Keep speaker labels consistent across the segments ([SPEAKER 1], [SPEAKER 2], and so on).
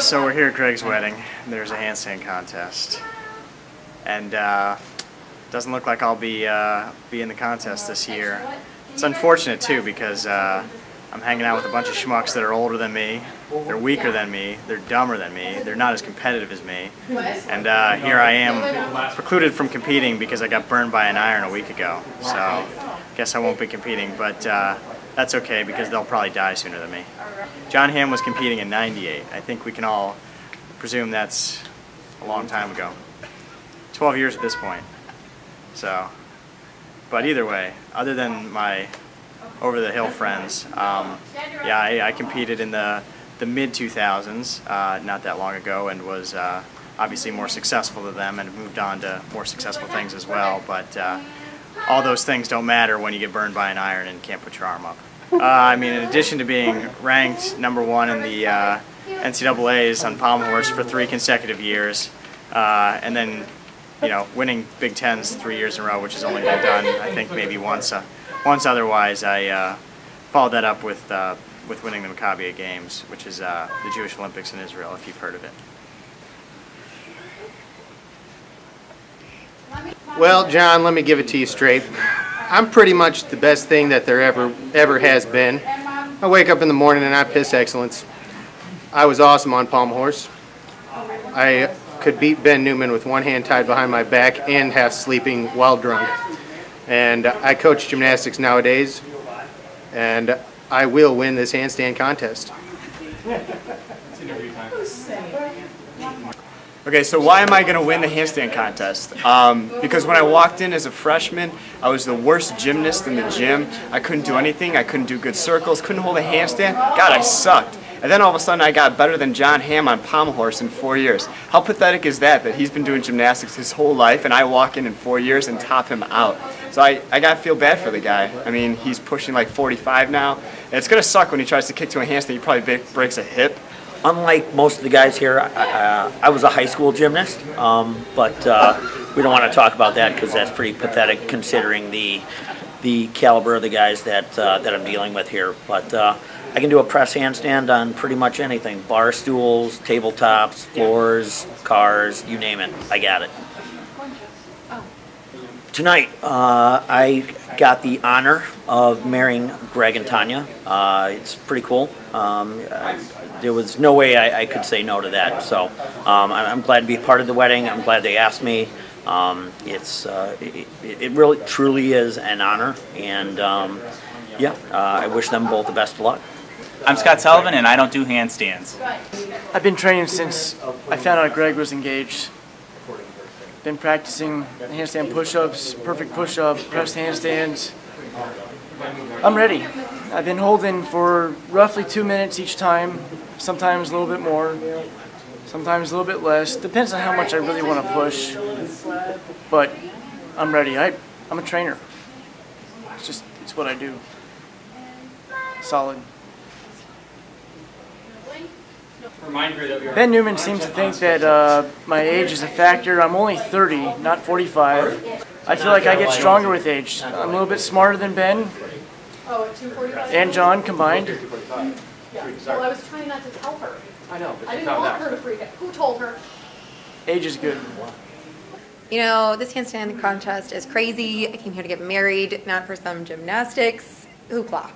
[SPEAKER 1] So we're here at Greg's wedding. There's a handstand contest, and doesn't look like I'll be in the contest this year. It's unfortunate too because I'm hanging out with a bunch of schmucks that are older than me, they're weaker than me, they're dumber than me, they're not as competitive as me, and here I am precluded from competing because I got burned by an iron a week ago. So I guess I won't be competing, but that's okay because they'll probably die sooner than me. John Hamm was competing in '98. I think we can all presume that's a long time ago. 12 years at this point. So, but either way, other than my over-the-hill friends, yeah, I competed in the mid-2000s, not that long ago, and was obviously more successful than them and moved on to more successful things as well. But all those things don't matter when you get burned by an iron and can't put your arm up. I mean, in addition to being ranked #1 in the NCAAs on pommel horse for 3 consecutive years, and then, you know, winning Big Tens 3 years in a row, which has only been done, I think, maybe once otherwise. I followed that up with winning the Maccabi Games, which is the Jewish Olympics in Israel, if you've heard of it.
[SPEAKER 2] Well, John, let me give it to you straight. I'm pretty much the best thing that there ever has been. I wake up in the morning and I piss excellence. I was awesome on pommel horse. I could beat Ben Newman with one hand tied behind my back and half sleeping while drunk. And I coach gymnastics nowadays, and I will win this handstand contest.
[SPEAKER 3] Okay, so why am I going to win the handstand contest? Because when I walked in as a freshman, I was the worst gymnast in the gym. I couldn't do anything. I couldn't do good circles, couldn't hold a handstand. God, I sucked. And then all of a sudden I got better than John Hamm on pommel horse in 4 years. How pathetic is that he's been doing gymnastics his whole life and I walk in 4 years and top him out? So I got to feel bad for the guy. I mean, he's pushing like 45 now. And it's going to suck when he tries to kick to a handstand. He probably breaks a hip.
[SPEAKER 4] Unlike most of the guys here, I was a high school gymnast, but we don't want to talk about that because that's pretty pathetic considering the caliber of the guys that I'm dealing with here. But I can do a press handstand on pretty much anything: bar stools, tabletops, floors, cars, you name it. I got it. Tonight, I got the honor of marrying Greg and Tonya. It's pretty cool. There was no way I could say no to that. So I'm glad to be part of the wedding. I'm glad they asked me. It really truly is an honor, and yeah, I wish them both the best of luck.
[SPEAKER 5] I'm Scott Sullivan, and I don't do handstands.
[SPEAKER 1] I've been training since I found out Greg was engaged. Been practicing handstand push-ups, perfect push-up, press handstands. I'm ready. I've been holding for roughly 2 minutes each time, sometimes a little bit more, sometimes a little bit less. Depends on how much I really want to push, but I'm ready. I'm a trainer. It's what I do. Solid. Ben Newman seems to think that my age is a factor. I'm only 30, not 45. I feel like I get stronger with age. I'm a little bit smarter than Ben and John combined.
[SPEAKER 6] Well, I was trying not to tell her. I know. I didn't want her to freak out. Who told her?
[SPEAKER 1] Age is good.
[SPEAKER 7] You know, this handstand contest is crazy. I came here to get married, not for some gymnastics. Hoopla.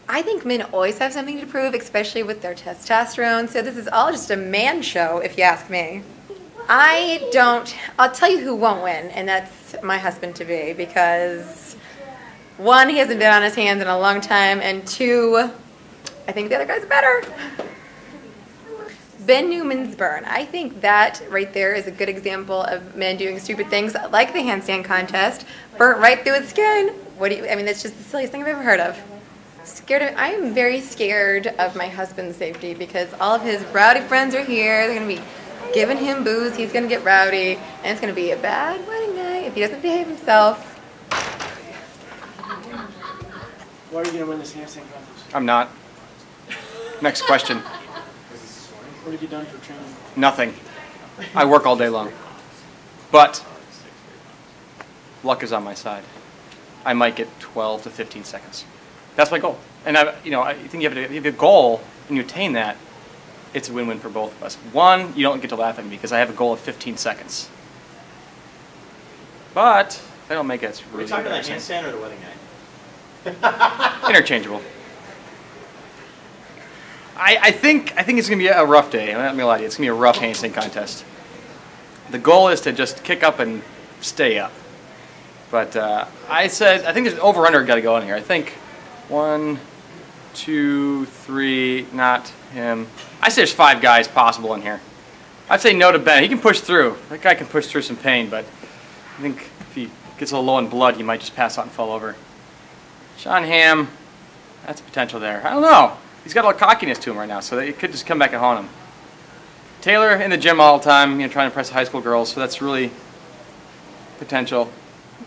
[SPEAKER 7] I think men always have something to prove, especially with their testosterone, so this is all just a man show, if you ask me. I'll tell you who won't win, and that's my husband-to-be, because 1, he hasn't been on his hands in a long time, and 2, I think the other guy's better. Ben Newman's burn. I think that right there is a good example of men doing stupid things like the handstand contest, burnt right through his skin. I mean, that's just the silliest thing I've ever heard of. I am very scared of my husband's safety because all of his rowdy friends are here. They're going to be giving him booze. He's going to get rowdy, and it's going to be a bad wedding night if he doesn't behave himself.
[SPEAKER 1] Why are you going to win this handstand contest?
[SPEAKER 3] I'm not. Next question.
[SPEAKER 1] What have you done for training?
[SPEAKER 3] Nothing. I work all day long. But luck is on my side. I might get 12 to 15 seconds. That's my goal. And I think you have a goal and you attain that,
[SPEAKER 8] it's a win-win for both of us. One, you don't get to laugh at me because I have a goal of 15 seconds. But if I don't make it, it's really embarrassing.
[SPEAKER 4] handstand or the wedding night?
[SPEAKER 8] Interchangeable. I think it's going to be a rough day. I'm not going to lie to you. It's going to be a rough handstand contest. The goal is to just kick up and stay up. But I think there's over-under got to go in here. I think 1, 2, 3, not him. I say there's 5 guys possible in here. I'd say no to Ben. He can push through. That guy can push through some pain, but I think if he gets a little low in blood, he might just pass out and fall over. Sean Ham, that's potential there. I don't know. He's got a little cockiness to him right now, so he could just come back and haunt him. Taylor in the gym all the time, trying to impress the high school girls, so that's really potential.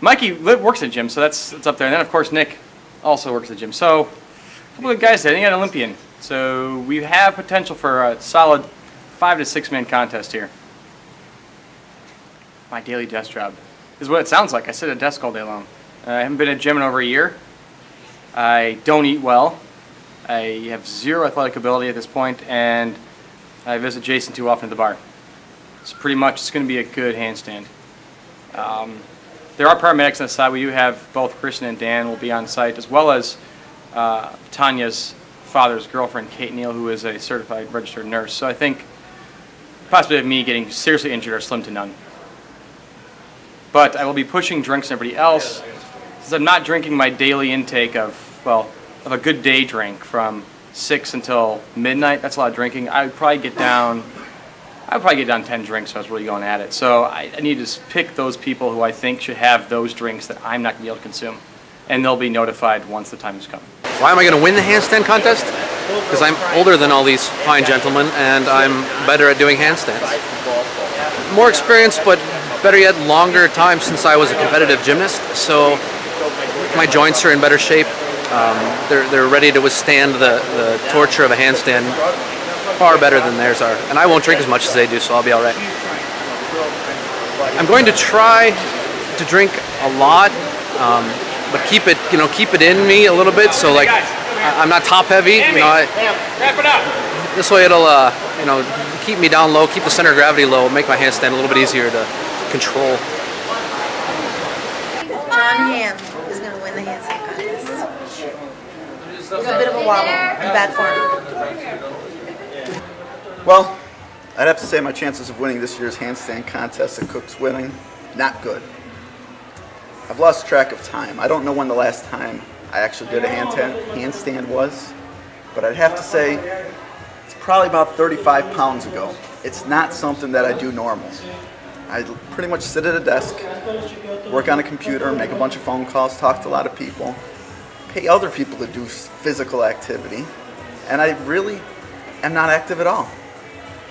[SPEAKER 8] Mikey works at the gym, so that's up there. And then, of course, Nick also works at the gym. So a couple of guys there. Then you got an Olympian. So we have potential for a solid 5 to 6 man contest here. My daily desk job is what it sounds like. I sit at a desk all day long. I haven't been at a gym in over a year. I don't eat well. I have zero athletic ability at this point, and I visit Jason too often at the bar. So pretty much it's going to be a good handstand. There are paramedics on the side. We do have both Christian and Dan will be on site, as well as Tanya's father's girlfriend, Kate Neal, who is a certified registered nurse. So I think possibly of me getting seriously injured are slim to none. But I will be pushing drinks and everybody else, since I'm not drinking my daily intake of a good day drink from 6 until midnight. That's a lot of drinking. I would probably get down 10 drinks if I was really going at it. So I need to pick those people who I think should have those drinks that I'm not going to be able to consume. And they'll be notified once the time has come.
[SPEAKER 9] Why am I going to win the handstand contest? Because I'm older than all these fine gentlemen and I'm better at doing handstands. More experience, but better yet, longer time since I was a competitive gymnast. So my joints are in better shape. They're ready to withstand the torture of a handstand far better than theirs are. And I won't drink as much as they do, so I'll be all right. I'm going to try to drink a lot, but keep it in me a little bit. So like, I'm not top heavy. This way it'll keep me down low, keep the center of gravity low, make my handstand a little bit easier to control.
[SPEAKER 10] John Ham is going to win the handstand contest. He's a bit of a wobble, in bad form.
[SPEAKER 11] Well, I'd have to say my chances of winning this year's handstand contest at Cook's winning, not good. I've lost track of time. I don't know when the last time I actually did a handstand was, but I'd have to say it's probably about 35 pounds ago. It's not something that I do normal. I pretty much sit at a desk, work on a computer, make a bunch of phone calls, talk to a lot of people, pay other people to do physical activity, and I really am not active at all.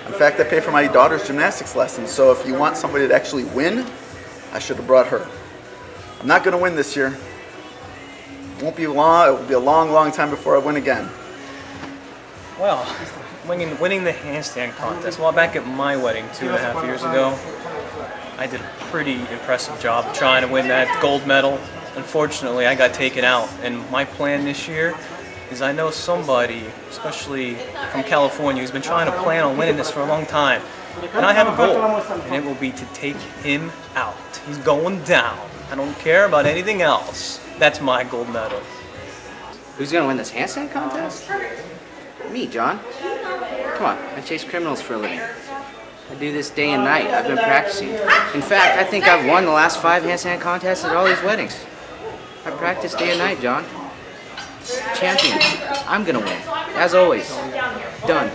[SPEAKER 11] In fact, I pay for my daughter's gymnastics lessons, so if you want somebody to actually win, I should have brought her. I'm not going to win this year. It won't be long. It will be a long, long time before I win again.
[SPEAKER 12] Well, winning the handstand contest. Well, back at my wedding 2.5 years ago, I did a pretty impressive job trying to win that gold medal. Unfortunately, I got taken out, and my plan this year is I know somebody, especially from California, who's been trying to plan on winning this for a long time. And I have a goal, and it will be to take him out. He's going down. I don't care about anything else. That's my gold medal.
[SPEAKER 13] Who's going to win this handstand contest? Me, John. Come on, I chase criminals for a living. I do this day and night. I've been practicing. In fact, I think I've won the last 5 handstand contests at all these weddings. I practice day and night, John. Champion. I'm going to win. As always. Done.